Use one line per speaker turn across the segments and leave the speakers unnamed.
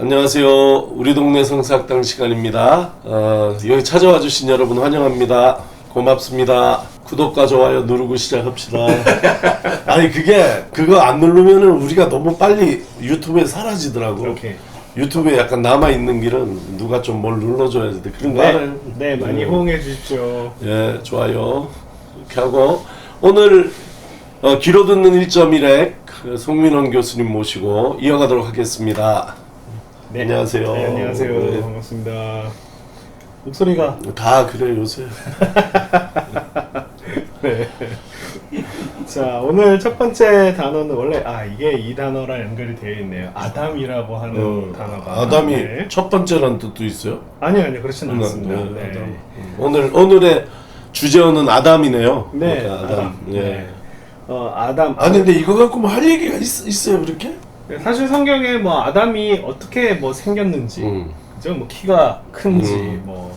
안녕하세요. 우리 동네 성사학당 시간입니다. 여기 찾아와 주신 여러분 환영합니다. 고맙습니다. 구독과 좋아요 누르고 시작합시다. 아니 그거 안 누르면은 우리가 너무 빨리 유튜브에 사라지더라고.
이렇게.
유튜브에 약간 남아있는 길은 누가 좀 뭘 눌러줘야지 돼. 그런 거 알아요?
네, 많이 호응해 주십시오.
예, 좋아요. 이렇게 하고 오늘 귀로 듣는 1.1획 송민원 교수님 모시고 이어가도록 하겠습니다.
네.
안녕하세요.
네, 안녕하세요.
네.
반갑습니다. 목소리가
다 그래 요새.
네. 자, 오늘 첫 번째 단어는 원래 이게 이 단어랑 연결이 되어 있네요. 아담이라고 하는 단어가.
아담이
네.
첫 번째라는 뜻도 있어요?
아니요, 그렇지는 않습니다. 네.
아담. 오늘의 주제어는 아담이네요.
네,
그러니까
아담.
예.
네. 아담.
아니 근데 이거 갖고 뭐 할 얘기가 있어요 그렇게?
네, 사실 성경에 뭐 아담이 어떻게 뭐 생겼는지, 그죠? 뭐 키가 큰지, 뭐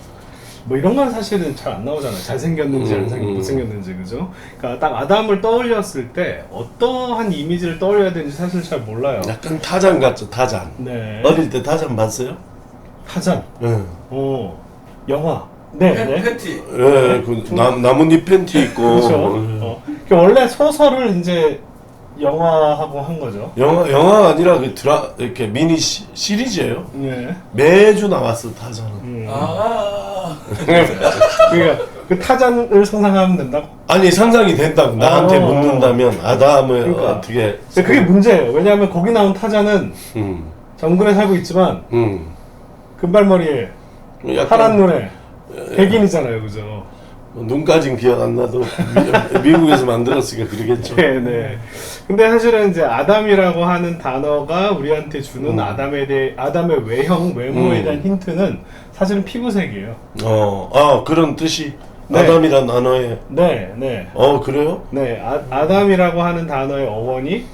이런 건 사실은 잘 안 나오잖아요. 잘생겼는지 못생겼는지, 그죠? 그러니까 딱 아담을 떠올렸을 때 어떠한 이미지를 떠올려야 되는지 사실 잘 몰라요.
약간 타잔 같죠 타잔.
네.
어릴 때 타잔 봤어요?
타잔.
네.
영화. 네.
팬티.
예, 그 나뭇잎 팬티 입고.
그렇죠. 그러니까 원래 소설을 이제 영화하고 한 거죠.
영화 아니라 이렇게 미니 시리즈예요.
네.
매주 나왔어 타잔은.
그러니까 그 타잔을 상상하면 된다고?
아니 상상이 된다고 나한테 묻는다면 아담을
그러니까.
어떻게?
근데 그게 문제예요. 왜냐하면 거기 나온 타잔은
음,
정글에 살고 있지만
음.
금발머리에
약간
파란 눈에 백인이잖아요, 그죠?
눈까진 기억 안 나도 미국에서 만들었으니까 그러겠죠.
네. 근데 사실은 이제 아담이라고 하는 단어가 우리한테 주는 아담의 외모에 대한 힌트는 사실은 피부색이에요.
그런 뜻이
네.
아담이란 단어에.
네.
그래요?
네, 아담이라고 하는 단어의 어원이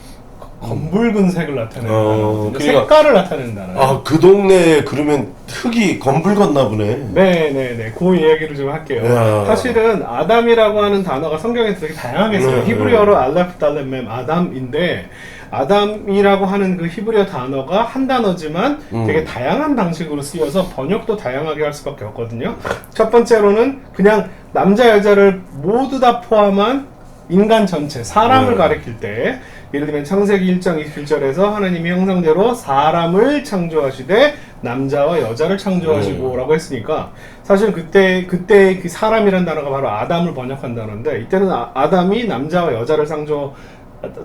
검붉은 색을 나타내는 단어거든요.
그러니까-
색깔을 나타내는 단어예요.
그 동네에 그러면 흙이 검붉었나 보네.
네. 그 이야기를 좀 할게요.
야.
사실은 아담이라고 하는 단어가 성경에서 되게 다양하게 써요. 히브리어로 알라프달렘 아담인데 아담이라고 하는 그 히브리어 단어가 한 단어지만 되게 다양한 방식으로 쓰여서 번역도 다양하게 할 수밖에 없거든요. 첫 번째로는 그냥 남자 여자를 모두 다 포함한 인간 전체, 사람을 가리킬 때 예를 들면 창세기 1장 27절에서 하나님이 형상대로 사람을 창조하시되 남자와 여자를 창조하시고 라고 했으니까 사실 그때 그 사람이란 단어가 바로 아담을 번역한 단어인데 이때는 아담이 남자와 여자를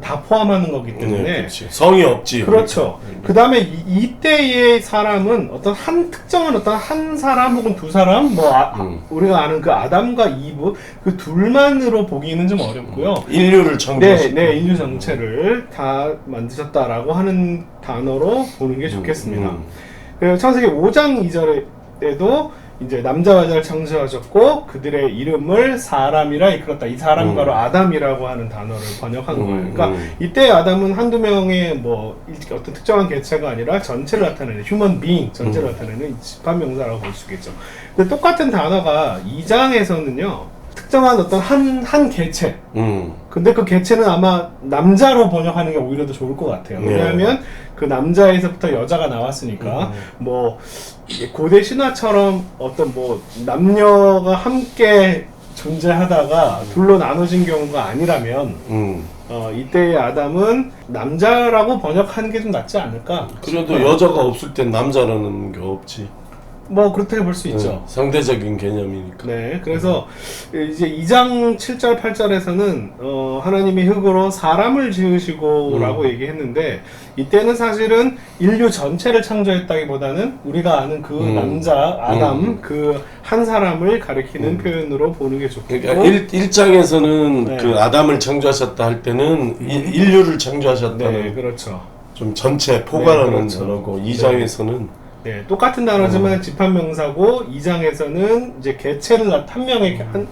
다 포함하는 거기 때문에
그렇지. 성이 없지.
그렇죠. 그 다음에 이때의 사람은 어떤 특정한 어떤 한 사람 혹은 두 사람, 우리가 아는 그 아담과 이브, 그 둘만으로 보기는 좀 어렵고요.
인류를 창조하셨다.
네, 인류 전체를 다 만드셨다라고 하는 단어로 보는 게 좋겠습니다. 그리고 창세기 5장 2절에도 이제 남자와 여자를 창조하셨고 그들의 이름을 사람이라 이끌었다. 이 사람이 바로 아담이라고 하는 단어를 번역한 거예요. 그러니까 이때 아담은 한두 명의 어떤 특정한 개체가 아니라 전체를 나타내는 휴먼 비잉 전체를 나타내는 집합명사라고 볼 수 있겠죠. 근데 똑같은 단어가 2장에서는요. 특정한 어떤 한 개체. 근데 그 개체는 아마 남자로 번역하는 게 오히려 더 좋을 것 같아요. 왜냐하면 그 남자에서부터 여자가 나왔으니까 이게 고대 신화처럼 어떤 남녀가 함께 존재하다가 둘로 나눠진 경우가 아니라면 이때의 아담은 남자라고 번역하는 게 좀 낫지 않을까?
그래도 여자가 없을 땐 남자라는 게 없지.
그렇게 볼 수 있죠.
상대적인 개념이니까.
네, 그래서 이제 2장 7절 8절에서는 하나님이 흙으로 사람을 지으시고라고 얘기했는데 이때는 사실은 인류 전체를 창조했다기보다는 우리가 아는 그 남자 아담 그 한 사람을 가리키는 표현으로 보는 게 좋겠고.
그러니까 1장에서는
네.
그 아담을 창조하셨다 할 때는 인류를 창조하셨다는
네, 그렇죠.
좀 전체 포괄하는
그렇죠.
단어고 2장에서는
네, 똑같은 단어지만 집합명사고 2장에서는 이제 한 명의 한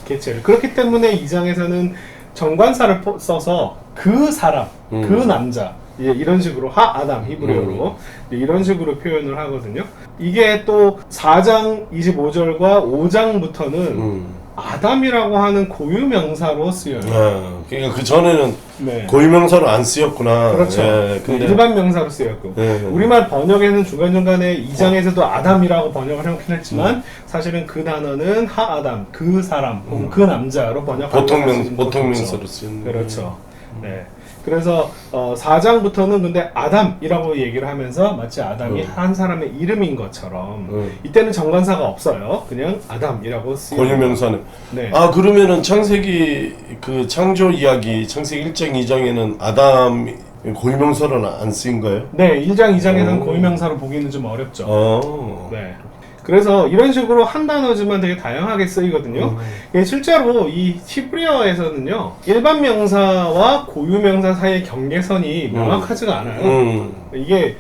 개체를 그렇기 때문에 2장에서는 정관사를 써서 그 사람, 그 남자 이런 식으로 아담 히브리어로 이런 식으로 표현을 하거든요. 이게 또 4장 25절과 5장부터는 아담이라고 하는 고유명사로 쓰여요.
그러니까 그 전에는
네.
고유명사로 안 쓰였구나.
그렇죠.
예, 근데
일반 명사로 쓰였고 우리말 번역에는 중간중간에 2장에서도 아담이라고 번역을 해놓긴 했지만 사실은 그 단어는 하아담, 그 사람, 혹은 그 남자로 번역하는
보통 명사로 쓰는.
그렇죠. 네. 그래서 4장부터는 근데 아담이라고 얘기를 하면서 마치 아담이 한 사람의 이름인 것처럼 이때는 정관사가 없어요. 그냥 아담이라고 쓰여요.
고유명사는.
네.
아 그러면은 창세기 그 창조 이야기 창세기 1장 2장에는 아담 고유명사로는 안 쓰인 거예요?
네, 1장 2장에는 고유명사로 보기는 좀 어렵죠. 네. 그래서 이런 식으로 한 단어지만 되게 다양하게 쓰이거든요. 실제로 이 히브리어에서는요, 일반 명사와 고유 명사 사이의 경계선이 명확하지가 않아요. 이게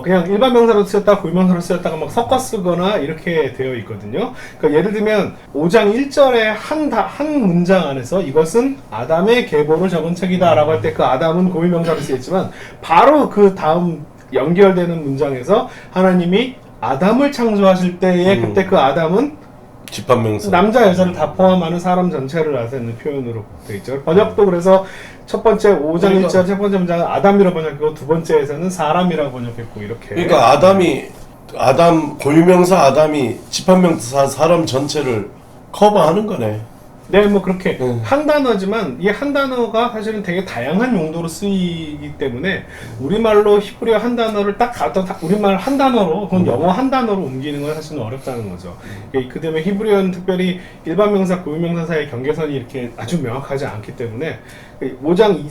그냥 일반 명사로 쓰였다 고유 명사로 쓰였다가 막 섞어 쓰거나 이렇게 되어 있거든요. 그러니까 예를 들면 5장 1절의 한 문장 안에서 이것은 아담의 계보를 적은 책이다 라고 할 때 그 아담은 고유 명사로 쓰였지만 바로 그 다음 연결되는 문장에서 하나님이 아담을 창조하실 때에 그때 그 아담은
집합명사
남자 여자를 다 포함하는 사람 전체를 나타내는 표현으로 되어 있죠. 번역도 그래서 첫 번째 5장 1절 첫 번째 문장은 아담이라고 번역했고 두 번째에서는 사람이라고 번역했고 이렇게.
그러니까 아담 고유명사 아담이 집합명사 사람 전체를 커버하는 거네.
네, 뭐 그렇게 한 단어지만 이 한 단어가 사실은 되게 다양한 용도로 쓰이기 때문에 우리말로 히브리어 한 단어를 딱 우리말 한 단어로 혹은 영어 한 단어로 옮기는 건 사실은 어렵다는 거죠. 그 때문에 히브리어는 특별히 일반 명사, 고유 명사 사이의 경계선이 이렇게 아주 명확하지 않기 때문에 5장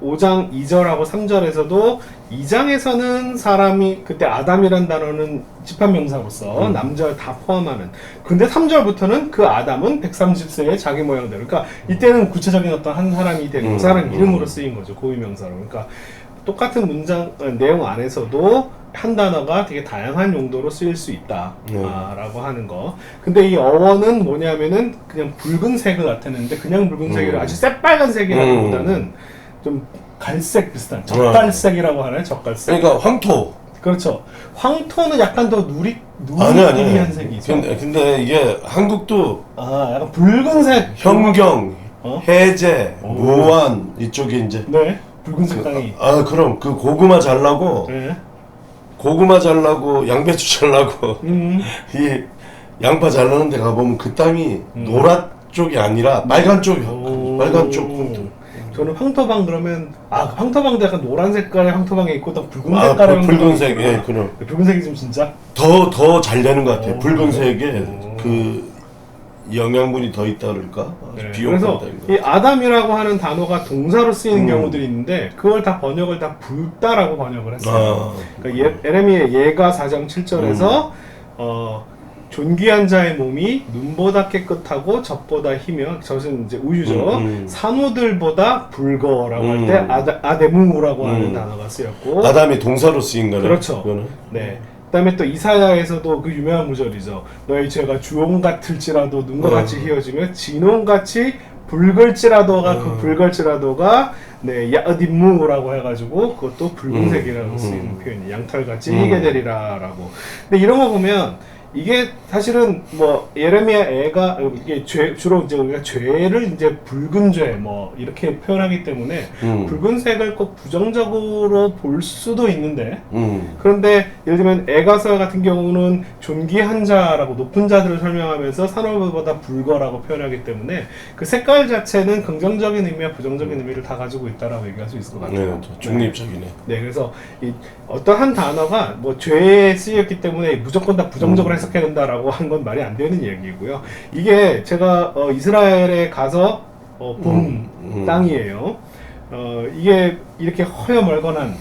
2절하고 3절에서도 2장에서는 사람이 그때 아담이란 단어는 집합명사로서 남자를 다 포함하는, 근데 3절부터는 그 아담은 130세의 자기 모양대로, 그러니까 이때는 구체적인 어떤 한 사람이 되는 그 사람 이름으로 쓰인 거죠, 고유명사로. 그러니까 똑같은 문장 내용 안에서도 한 단어가 되게 다양한 용도로 쓰일 수 있다 라고 하는 거. 근데 이 어원은 뭐냐면은 그냥 붉은색을 나타내는데 그냥 붉은색이 아주 새빨간색이라기보다는 좀 갈색 비슷한 젓갈색이라고 하나요? 젓갈색.
그러니까 황토.
그렇죠. 황토는 약간 더 누리한 색이죠.
근데 이게 한국도
약간 붉은색.
현경, 해제, 무안 이쪽에 이제.
네. 붉은색 땅이.
그럼 그 고구마 잘라고.
네.
고구마 잘라고 양배추 잘라고 이 양파 잘라는 데 가보면 그 땅이 노란 쪽이 아니라 빨간 쪽 황토.
저는 황토방 그러면 황토방도 약간 노란 색깔의 황토방에 있고 또 붉은 색깔의
붉은색. 예, 그럼
붉은색이 좀 진짜
더 잘 되는 것 같아요. 붉은색에 그 영양분이 더 있다 그럴까?
그래서 이 아담이라고 하는 단어가 동사로 쓰이는 경우들이 있는데 그걸 다 번역을 다 붉다라고 번역을 했어요. 그러니까 에레미야 예가 4장 7절에서 존귀한 자의 몸이 눈보다 깨끗하고 젖보다 희며, 젖은 이제 우유죠. 산호들보다 붉어라고 할 때 아데무라고 하는 단어가 쓰였고,
아담이 동사로 쓰인 거네.
그렇죠.
그거는.
네. 그다음에 또 이사야에서도 그 유명한 구절이죠. 너희 죄가 주홍 같을지라도 눈과 같이 희어지며 진홍같이 붉을지라도가 그 붉을지라도가 야디무라고 해가지고 그것도 붉은색이라고 쓰이는 표현이 양털같이 희게 되리라라고. 근데 이런 거 보면 이게 사실은 뭐 예레미야 애가 이게 주로 이제 우리가 죄를 이제 붉은 죄 뭐 이렇게 표현하기 때문에 붉은색을 꼭 부정적으로 볼 수도 있는데 그런데 예를 들면 애가서 같은 경우는 존귀한 자라고 높은 자들을 설명하면서 산호보다 붉어라고 표현하기 때문에 그 색깔 자체는 긍정적인 의미와 부정적인 의미를 다 가지고 있다라고 얘기할 수 있을 것 같아요.
중립적이네.
네, 그래서 어떤 한 단어가 뭐 죄에 쓰였기 때문에 무조건 다 부정적으로 해석해야 된다라고 한 건 말이 안 되는 얘기고요. 이게 제가 이스라엘에 가서 본 땅이에요. 이게 이렇게 허여멀건한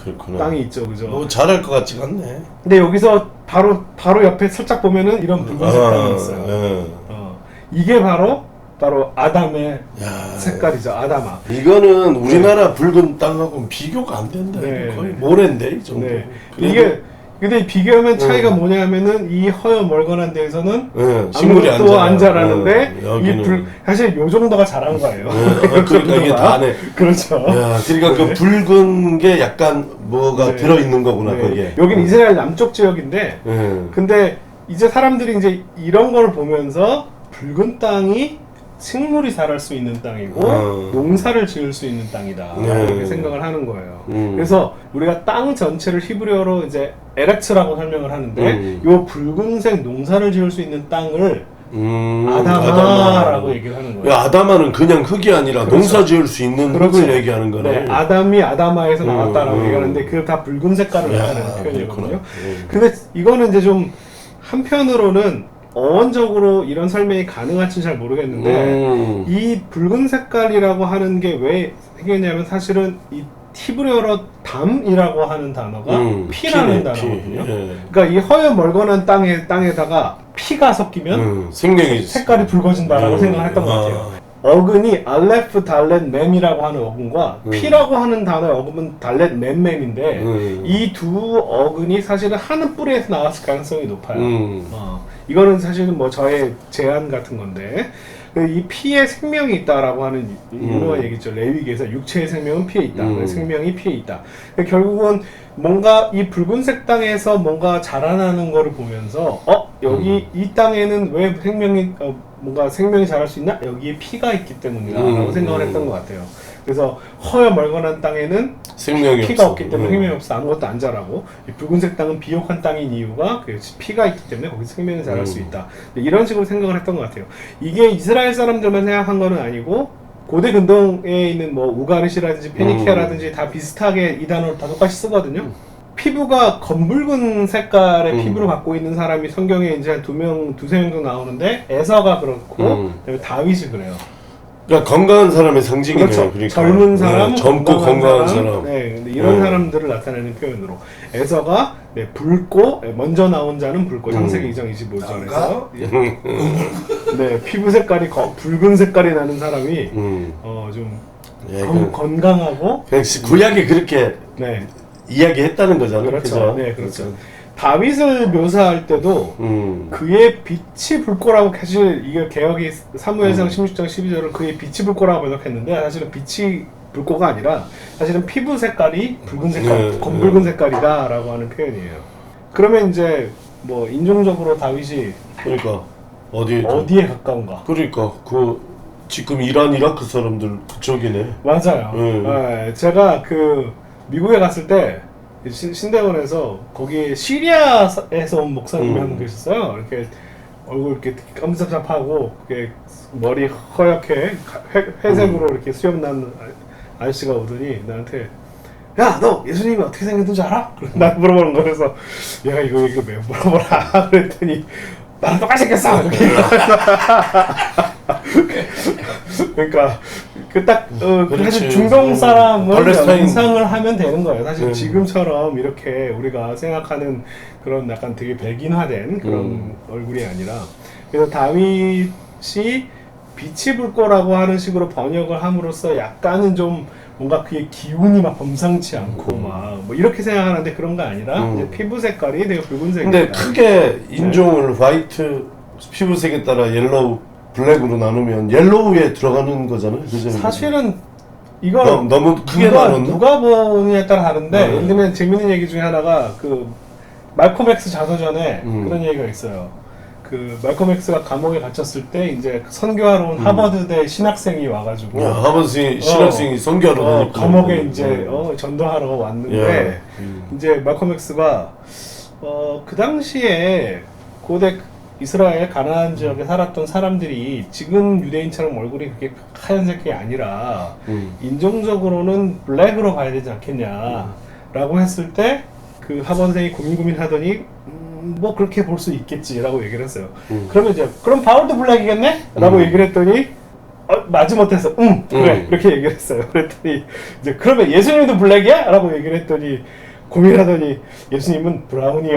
그렇구나.
땅이 있죠, 그죠?
뭐 잘할 것 같지가 않네.
근데 여기서 바로 옆에 살짝 보면은 이런 붉은색 땅이 있어요. 이게 바로 아담의 색깔이죠, 아담아.
이거는 우리나라 붉은 땅하고 비교가 안 된다. 거의 모래인데 이 정도.
근데 비교하면 차이가 뭐냐면은 이 허여멀건한 데에서는
식물이
아무것도 안 자라는데 사실 요 정도가 자란 거예요.
그러니까 이게 다네.
그렇죠.
그러니까 그 붉은 게 약간 뭐가 들어 있는 거구나 거기에.
여기는 이스라엘 남쪽 지역인데 근데 이제 사람들이 이제 이런 걸 보면서 붉은 땅이 식물이 자랄 수 있는 땅이고 농사를 지을 수 있는 땅이다 이렇게 생각을 하는 거예요. 그래서 우리가 땅 전체를 히브리어로 이제 에렉츠라고 설명을 하는데 요 붉은색 농사를 지을 수 있는 땅을 아다마라고 얘기를 하는 거예요.
아다마는 그냥 흙이 아니라
그렇죠.
농사 지을 수 있는
그렇죠.
흙을 얘기하는 거네.
네, 아담이 아다마에서 나왔다라고 얘기하는데 그게 다 붉은 색깔을 나타내는 표현이거든요. 근데 이거는 이제 좀 한편으로는 어원적으로 이런 설명이 가능할지 잘 모르겠는데 이 붉은 색깔이라고 하는 게 왜 생겼냐면 사실은 이 히브리어로 담이라고 하는 단어가 피라는 단어거든요. 그러니까 이 허여 멀건한 땅에다가 피가 섞이면
생명이
색깔이 붉어진다라고 생각을 했던 것 같아요. 어근이 알레프 달렛 mem이라고 하는 어근과 피라고 하는 단어의 어근은 달렛 memmem인데 이 두 어근이 사실은 한 뿌리에서 나왔을 가능성이 높아요. 이거는 사실은 뭐 저의 제안 같은 건데 이 피에 생명이 있다라고 하는 유명한 얘기죠. 레위기에서 육체의 생명은 피에 있다. 생명이 피에 있다. 결국은 뭔가 이 붉은색 땅에서 뭔가 자라나는 거를 보면서 여기 이 땅에는 왜 생명이 뭔가 생명이 자랄 수 있나? 여기에 피가 있기 때문이다라고 생각을 했던 것 같아요. 그래서 허여 멀건한 땅에는
생명이
피가
없어.
없기 때문에 생명이 없어 아무것도 안 자라고 이 붉은색 땅은 비옥한 땅인 이유가 그 피가 있기 때문에 거기서 생명이 자랄 수 있다. 이런 식으로 생각을 했던 것 같아요. 이게 이스라엘 사람들만 생각한 거는 아니고 고대 근동에 있는 뭐 우가르시라든지 페니키아라든지 다 비슷하게 이 단어를 다 똑같이 쓰거든요. 피부가 검붉은 색깔의 피부를 갖고 있는 사람이 성경에 이제 한 두세 명 정도 나오는데 에서가 그렇고 그다음에 다윗이 그래요.
그러니까 건강한 사람의 상징이네요.
그렇죠.
그러니까.
젊은 사람,
젊고 건강한 사람.
네, 근데 이런 사람들을 나타내는 표현으로 에서가 붉고 먼저 나온 자는 붉고 창세기 2장 25절에서 네, 피부 색깔이 붉은 색깔이 나는 사람이 좀 건강하고
구약이 그렇게
네.
이야기했다는 거잖아요.
그렇죠.
그죠?
네, 그렇죠. 다윗을 묘사할 때도 그의 빛이 붉고라고 사실 이게 개혁이 사무엘상 16장 12절을 그의 빛이 붉고라고 번역했는데 사실은 빛이 붉고가 아니라 사실은 피부 색깔이 붉은 색깔, 검붉은 색깔이다라고 하는 표현이에요. 그러면 이제 뭐 인종적으로 다윗이
그러니까
어디에 가까운가?
그러니까 지금 이란 이라크 사람들 그쪽이네.
맞아요. 네, 제가 그 미국에 갔을 때 신대원에서 거기 시리아에서 온 목사님이 한 분 계셨어요. 이렇게 얼굴 이렇게 깜짝잡하고 머리 허옇게 회색으로 이렇게 수염 난 아저씨가 오더니 나한테 야, 너 예수님이 어떻게 생겼는지 알아? 나 물어보는 거예요. 그래서 얘가 이거 왜 물어보라? 그랬더니 나랑 똑같이 생겼어! 그러니까 사실 중동 사람을 연상을 하면 되는 거예요. 사실 지금처럼 이렇게 우리가 생각하는 그런 약간 되게 백인화된 그런 얼굴이 아니라 그래서 다윗이 빛이 붉고라고 하는 식으로 번역을 함으로써 약간은 좀 뭔가 그의 기운이 막 범상치 않고 막 뭐 이렇게 생각하는데 그런 거 아니라 이제 피부 색깔이 되게 붉은색이다.
근데 크게 인종을 화이트 피부색에 따라 옐로우 블랙으로 나누면 옐로우에 들어가는 거잖아요. 그죠?
사실은 이걸
너무 크게 나눴나?
누가 보느냐에 따라 다른데 예를 들면 재밌는 얘기 중에 하나가 그 말콤 X 자서전에 그런 얘기가 있어요. 그 말콤 X가 감옥에 갇혔을 때 이제 선교하러 온 하버드대 신학생이 와가지고
하버드 신학생이 선교하러
감옥에 이제 전도하러 왔는데 이제 말콤 X가 그 당시에 고대 이스라엘 가나안 지역에 살았던 사람들이 지금 유대인처럼 얼굴이 그렇게 하얀색이 아니라 인종적으로는 블랙으로 봐야 되지 않겠냐라고 했을 때 그 학원생이 고민하더니 뭐 그렇게 볼 수 있겠지라고 얘기를 했어요. 그러면 이제 그럼 바울도 블랙이겠네? 라고 얘기를 했더니 마지못해서 그래 이렇게 얘기를 했어요. 그랬더니 이제 그러면 예수님도 블랙이야? 라고 얘기를 했더니 고민하더니 예수님은 브라운이야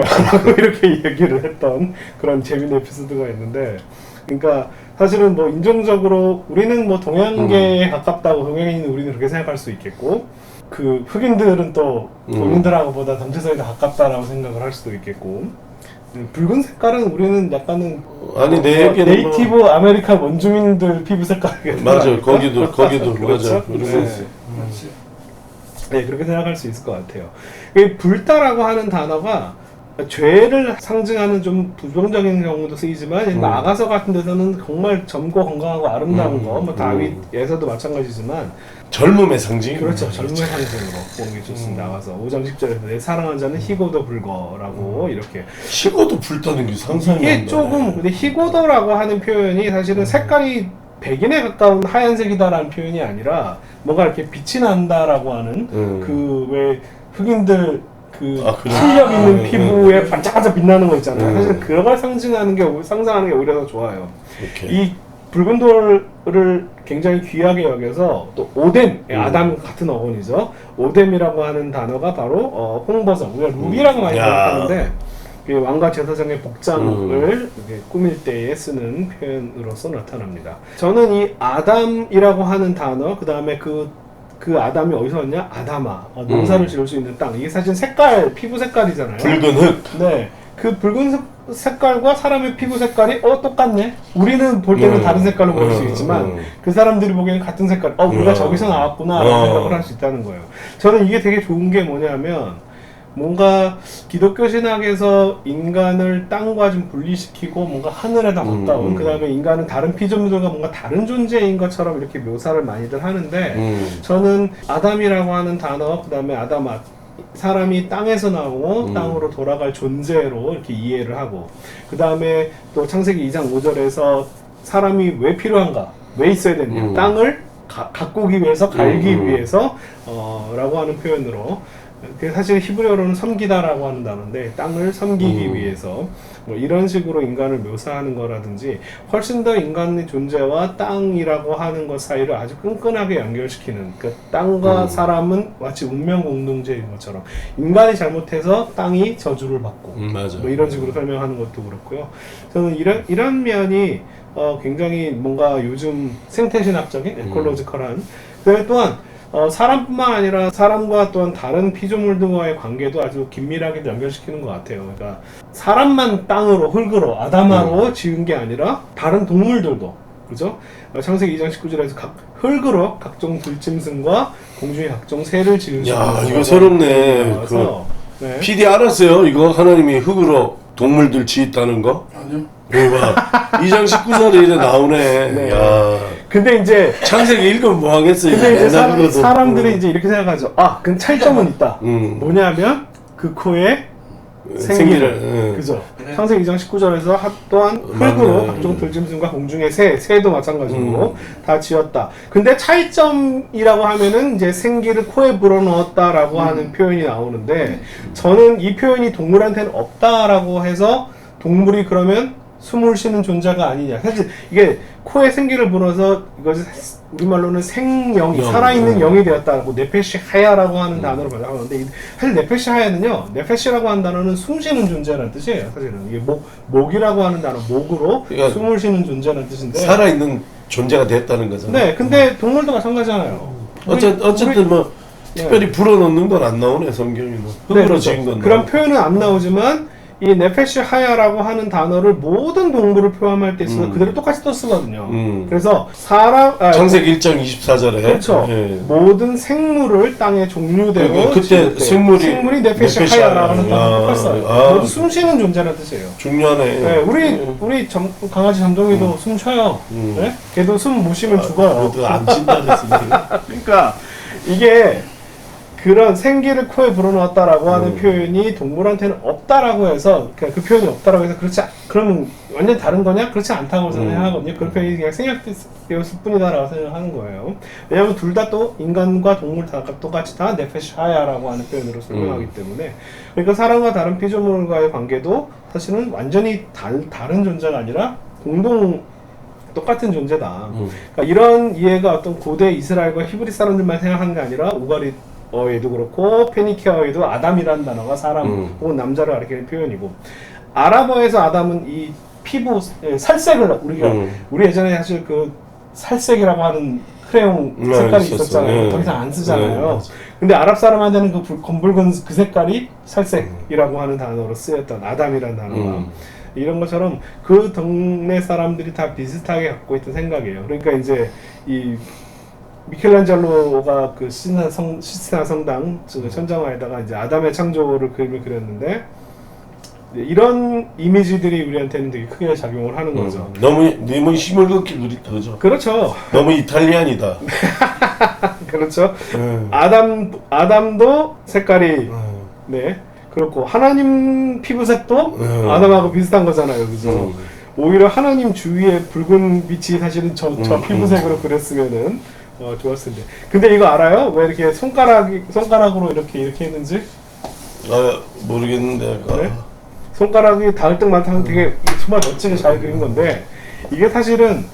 이렇게 얘기를 했던 그런 재밌는 에피소드가 있는데 그러니까 사실은 뭐 인종적으로 우리는 뭐 동양계에 가깝다고 동양인인 우리는 그렇게 생각할 수 있겠고 그 흑인들은 또 본인들하고보다 전체적으로 더 가깝다라고 생각을 할 수도 있겠고 붉은 색깔은 우리는 약간은
아니 내 얘기는
네이티브 아메리칸 원주민들 피부 색깔이겠죠.
맞아요. 거기도
그렇죠?
맞아.
네, 그렇게 생각할 수 있을 것 같아요. 불다라고 하는 단어가 죄를 상징하는 좀 부정적인 경우도 쓰이지만 아가서 같은 데서는 정말 젊고 건강하고 아름다운 거, 뭐 다윗에서도 마찬가지지만
젊음의 상징.
그렇죠. 젊음의 상징으로 보는 게 좋습니다. 아가서 5장 10절에서 내 사랑하는 자는 희고도 불거라고 이렇게
희고도 불타는 게 상상이
이게
안
조금
나네.
근데 희고도라고 하는 표현이 사실은 색깔이 백인에 가까운 하얀색이다라는 표현이 아니라 뭔가 이렇게 빛이 난다라고 하는 그 왜 흑인들 그 탄력 있는 피부에 반짝반짝 빛나는 거 있잖아요. 사실 그걸 상징하는 게 상상하는 게 오히려 더 좋아요.
이렇게.
이 붉은 돌을 굉장히 귀하게 여겨서 또 오뎀, 아담 같은 어원이죠. 오뎀이라고 하는 단어가 바로 홍버섯, 우리가 루비라고 많이 생각하는데 왕과 제사장의 복장을 이렇게 꾸밀 때에 쓰는 표현으로서 나타납니다. 저는 이 아담이라고 하는 단어, 그 다음에 그 아담이 어디서 왔냐? 아담아. 농사를 지을 수 있는 땅. 이게 사실 색깔, 피부 색깔이잖아요.
붉은 흙.
네. 그 붉은 색깔과 사람의 피부 색깔이 똑같네? 우리는 볼 때는 다른 색깔로 보일 수 있지만 그 사람들이 보기에는 같은 색깔. 우리가 저기서 나왔구나 라는 생각을 할 수 있다는 거예요. 저는 이게 되게 좋은 게 뭐냐면 뭔가 기독교 신학에서 인간을 땅과 좀 분리시키고 뭔가 하늘에다 걷다 온 그 다음에 인간은 다른 피조물들과 뭔가 다른 존재인 것처럼 이렇게 묘사를 많이들 하는데 저는 아담이라고 하는 단어 그 다음에 아담아 사람이 땅에서 나오고 땅으로 돌아갈 존재로 이렇게 이해를 하고 그 다음에 또 창세기 2장 5절에서 사람이 왜 필요한가 왜 있어야 되냐 땅을 가꾸기 위해서 갈기 위해서 라고 하는 표현으로 사실 히브리어로는 섬기다라고 하는 단어인데 땅을 섬기기 위해서 뭐 이런 식으로 인간을 묘사하는 거라든지 훨씬 더 인간의 존재와 땅이라고 하는 것 사이를 아주 끈끈하게 연결시키는 그 땅과 사람은 마치 운명 공동체인 것처럼 인간이 잘못해서 땅이 저주를 받고
맞아.
뭐 이런 식으로 설명하는 것도 그렇고요. 저는 이런 면이 굉장히 뭔가 요즘 생태신학적인 에콜로지컬한 그다음에 또한 사람뿐만 아니라 사람과 또한 다른 피조물들과의 관계도 아주 긴밀하게 연결시키는 것 같아요. 그러니까 사람만 땅으로 흙으로 아담아로 지은 게 아니라 다른 동물들도 그죠? 창세기 2장 19절에서 흙으로 각종 들짐승과 공중의 각종 새를 지은
야 이거 새롭네.
네.
PD 알았어요? 이거 하나님이 흙으로 동물들 지었다는 거?
아니요.
대박. 2장 19절에 이제 나오네.
네.
야.
근데 이제
창세기 읽으면 뭐 하겠어요?
근데 이제
옛날으로도.
사람들이 이제 이렇게 생각하죠. 그 차이점은 있다. 뭐냐면 그 코에 생기를 그죠? 창세기 2장 19절에서 또한 흙으로 각종 들짐승과 공중의 새도 마찬가지로 다 지었다. 근데 차이점이라고 하면은 이제 생기를 코에 불어넣었다라고 하는 표현이 나오는데 저는 이 표현이 동물한테는 없다라고 해서 동물이 그러면 숨을 쉬는 존재가 아니냐. 사실 이게 코에 생기를 불어서 이것이 우리말로는 생영이 살아있는 영이 되었다고 네페시 하야라고 하는 단어로 발음하는데 사실 네페시 하야는요 네페시라고 하는 단어는 숨쉬는 존재라는 뜻이에요. 사실은 이게 목이라고 하는 단어 목으로 그러니까 숨을 쉬는 존재라는 뜻인데
살아있는 존재가 됐다는 거잖아요.
네, 근데 동물도 마찬가지잖아요.
어쨌든 뭐 특별히 불어넣는 건 안 나오네 성경에는. 흙으로 지은 건
그런 표현은 안 나오지만 이 네페시 하야라고 하는 단어를 모든 동물을 표현할 때 있어서 그대로 똑같이 또 쓰거든요. 그래서
창세기 1장 24절에
그렇죠. 모든 생물을 땅의 종류대로
그때 생물이
네페시 하야라고 하는 단어를 똑같이 써요. 모두 숨쉬는 존재라는 뜻이에요.
중요하네.
네, 우리 강아지 잠동이도 숨 쉬어요. 네? 걔도 숨 못 쉬면 죽어요.
모두 안 친다 그랬으니까.
그러니까 이게 그런 생기를 코에 불어넣었다라고 하는 표현이 동물한테는 없다라고 해서 그 표현이 없다라고 해서 그러면 완전 다른 거냐? 그렇지 않다고 저는 생각하거든요. 그런 표현이 그냥 생략되었을 뿐이다라고 생각하는 거예요. 왜냐하면 둘 다 또 인간과 동물 다 똑같이 다 네페시 하야라고 하는 표현으로 설명하기 때문에 그러니까 사람과 다른 피조물과의 관계도 사실은 완전히 다른 존재가 아니라 똑같은 존재다. 그러니까 이런 이해가 어떤 고대 이스라엘과 히브리 사람들만 생각하는 게 아니라 우가리어에도 그렇고 페니키아어에도 아담이라는 단어가 사람 혹은 남자를 가리키는 표현이고 아랍어에서 아담은 이 피부 살색을 우리 예전에 사실 그 살색이라고 하는 크레용 색깔이 있었잖아요. 더 이상 안 쓰잖아요. 근데 아랍 사람한테는 그 검붉은 그 색깔이 살색이라고 하는 단어로 쓰였던 아담이라는 단어가 이런 것처럼 그 동네 사람들이 다 비슷하게 갖고 있던 생각이에요. 그러니까 이제 이 미켈란젤로가 그 시스티나 성당 천장화에다가 이제 아담의 창조를 그림을 그렸는데 이런 이미지들이 우리한테는 되게 크게 작용을 하는 거죠.
너무 힘을 걷기 누리다 그죠?
그렇죠.
너무 이탈리안이다.
그렇죠. 아담도 색깔이 네 그렇고 하나님 피부색도 아담하고 비슷한 거잖아요, 그죠? 오히려 하나님 주위에 붉은 빛이 사실은 저 피부색으로 그렸으면은 좋았을 텐데. 근데 이거 알아요? 왜 이렇게 손가락으로 이렇게 했는지?
모르겠는데.
네? 손가락이 닿을 듯만 되게 정말 멋지게 잘 그린 건데 이게 사실은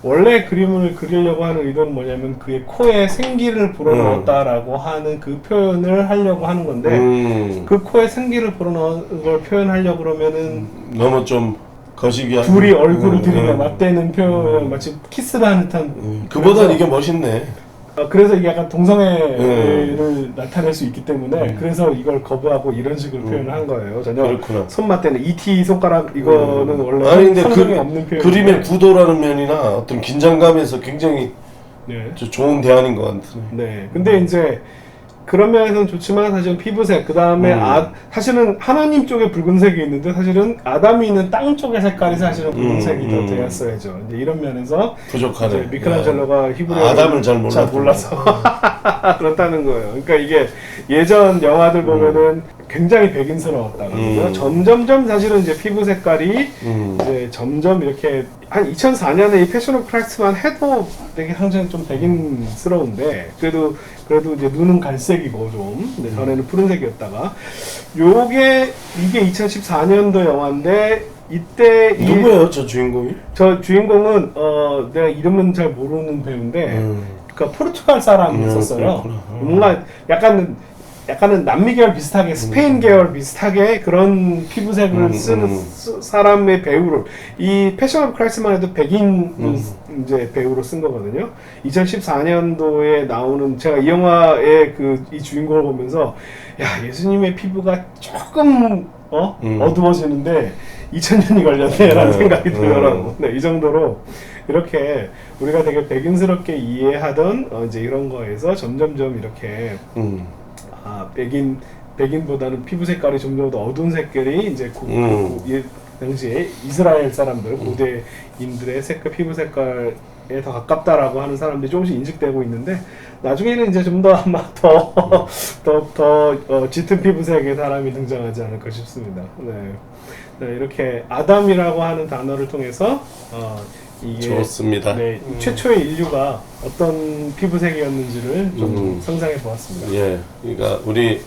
원래 그림을 그리려고 하는 의도는 뭐냐면 그의 코에 생기를 불어넣었다라고 하는 그 표현을 하려고 하는 건데 그 코에 생기를 불어넣은 걸 표현하려고 그러면은
너무 좀 거시기한.
둘이 얼굴을 들이며 맞대는 표현 마치 키스를 하는 듯한
그보단 이게 멋있네.
그래서 이게 약간 동성애를 나타낼 수 있기 때문에 그래서 이걸 거부하고 이런 식으로 표현을 한 거예요. 전혀
그렇구나.
손맛대는 ET 손가락 이거는 원래
아니 근데
성격이 없는 표현.
그림의 구도라는 면이나 어떤 긴장감에서 굉장히
네.
좋은 대안인 것 같네.
네. 근데 이제 그런 면에서는 좋지만 사실은 피부색 그 다음에 사실은 하나님 쪽에 붉은색이 있는데 사실은 아담이 있는 땅 쪽의 색깔이 사실은 붉은색이 더 되었어야죠. 이제 이런 면에서
부족하네.
이제 미켈란젤로가 히브리어를
아담을 잘 몰라서
그렇다는 거예요. 그러니까 이게 예전 영화들 보면은 굉장히 백인스러웠다거든요. 점점점 사실은 이제 피부 색깔이 이제 점점 이렇게 한 2004년에 이 패션 오브 크라이스트만 해도 되게 상당히 좀 백인스러운데 그래도 이제 눈은 갈색이고 좀 근데 전에는 푸른색이었다가 이게 2014년도 영화인데 이때
누구예요 저 주인공이?
저 주인공은 내가 이름은 잘 모르는 배우인데 그러니까 포르투갈 사람이 있었어요. 뭔가 약간은 남미 계열 비슷하게 스페인 계열 비슷하게 그런 피부색을 쓰는 사람의 배우를 이 패션 오브 크라이스트만 해도 백인 이제 배우로 쓴 거거든요. 2014년도에 나오는 제가 이 영화의 이 주인공을 보면서 야 예수님의 피부가 조금 어두워지는데 2000년이 걸렸네라는 생각이 들더라고. 네, 이 정도로 이렇게 우리가 되게 백인스럽게 이해하던 이제 이런 거에서 점점점 이렇게 백인보다는 피부 색깔이 점점 더 어두운 색깔이 이제 당시에 이스라엘 사람들 고대인들의 피부 색깔에 더 가깝다라고 하는 사람들이 조금씩 인식되고 있는데 나중에는 이제 좀 더 아마 더 짙은 피부색의 사람이 등장하지 않을까 싶습니다. 네, 이렇게 아담이라고 하는 단어를 통해서 이게
좋습니다.
네, 최초의 인류가 어떤 피부색이었는지를 좀 상상해 보았습니다.
예, 그러니까 우리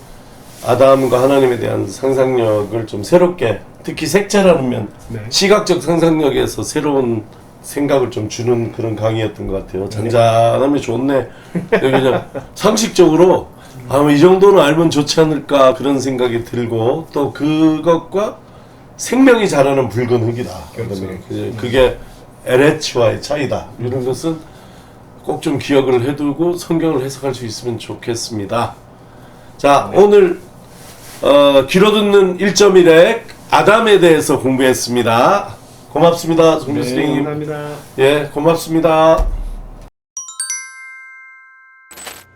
아담과 하나님에 대한 상상력을 좀 새롭게, 특히 색채라는 면, 시각적 상상력에서 새로운 생각을 좀 주는 그런 강의였던 것 같아요. 잔잔함이 좋네. 그냥 상식적으로 아마 이 정도는 알면 좋지 않을까 그런 생각이 들고 또 그것과 생명이 자라는 붉은 흙이다.
그렇죠.
그게 에레츠와의 차이다. 이런 것은 꼭 좀 기억을 해두고 성경을 해석할 수 있으면 좋겠습니다. 자, 오늘 길어듣는 1.1의 아담에 대해서 공부했습니다. 고맙습니다. 송교수님.
감사합니다.
예, 고맙습니다.